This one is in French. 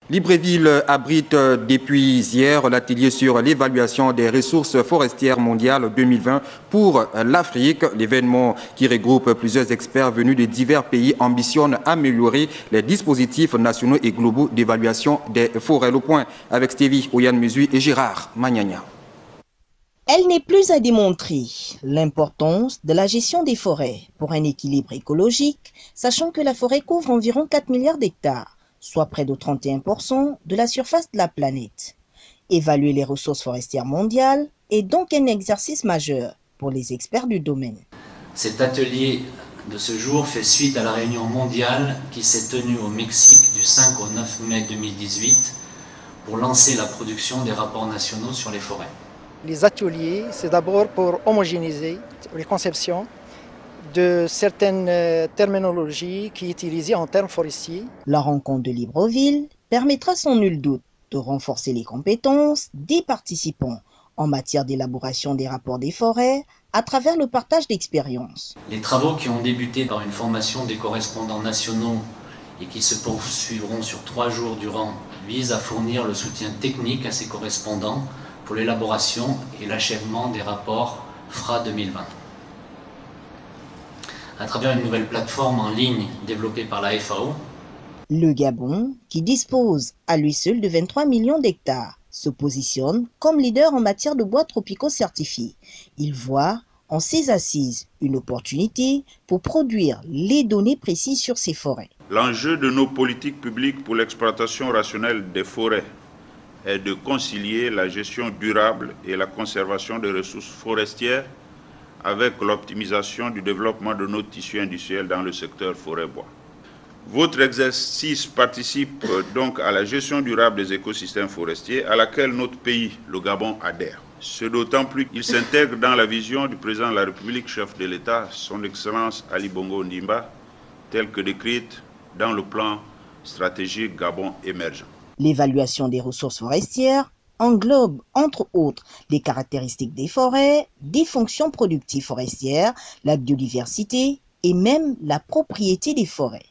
Libreville abrite depuis hier l'atelier sur l'évaluation des ressources forestières mondiales 2020 pour l'Afrique. L'événement qui regroupe plusieurs experts venus de divers pays ambitionne améliorer les dispositifs nationaux et globaux d'évaluation des forêts. Le point avec Stevie Oyan-Musui et Gérard Magnagna. Elle n'est plus à démontrer l'importance de la gestion des forêts pour un équilibre écologique, sachant que la forêt couvre environ 4 milliards d'hectares, soit près de 31% de la surface de la planète. Évaluer les ressources forestières mondiales est donc un exercice majeur pour les experts du domaine. Cet atelier de ce jour fait suite à la réunion mondiale qui s'est tenue au Mexique du 5 au 9 mai 2018 pour lancer la production des rapports nationaux sur les forêts. Les ateliers, c'est d'abord pour homogénéiser les conceptions de certaines terminologies qui sont utilisées en termes forestiers. La rencontre de Libreville permettra sans nul doute de renforcer les compétences des participants en matière d'élaboration des rapports des forêts à travers le partage d'expériences. Les travaux qui ont débuté par une formation des correspondants nationaux et qui se poursuivront sur 3 jours durant visent à fournir le soutien technique à ces correspondants pour l'élaboration et l'achèvement des rapports FRA 2020. À travers une nouvelle plateforme en ligne développée par la FAO. Le Gabon, qui dispose à lui seul de 23 millions d'hectares, se positionne comme leader en matière de bois tropicaux certifiés. Il voit en ses assises une opportunité pour produire les données précises sur ces forêts. L'enjeu de nos politiques publiques pour l'exploitation rationnelle des forêts est de concilier la gestion durable et la conservation des ressources forestières avec l'optimisation du développement de nos tissus industriels dans le secteur forêt-bois. Votre exercice participe donc à la gestion durable des écosystèmes forestiers à laquelle notre pays, le Gabon, adhère. Ce d'autant plus qu'il s'intègre dans la vision du président de la République, chef de l'État, son Excellence Ali Bongo Ondimba, telle que décrite dans le plan stratégique Gabon émergent. L'évaluation des ressources forestières englobe, entre autres, les caractéristiques des forêts, des fonctions productives forestières, la biodiversité et même la propriété des forêts.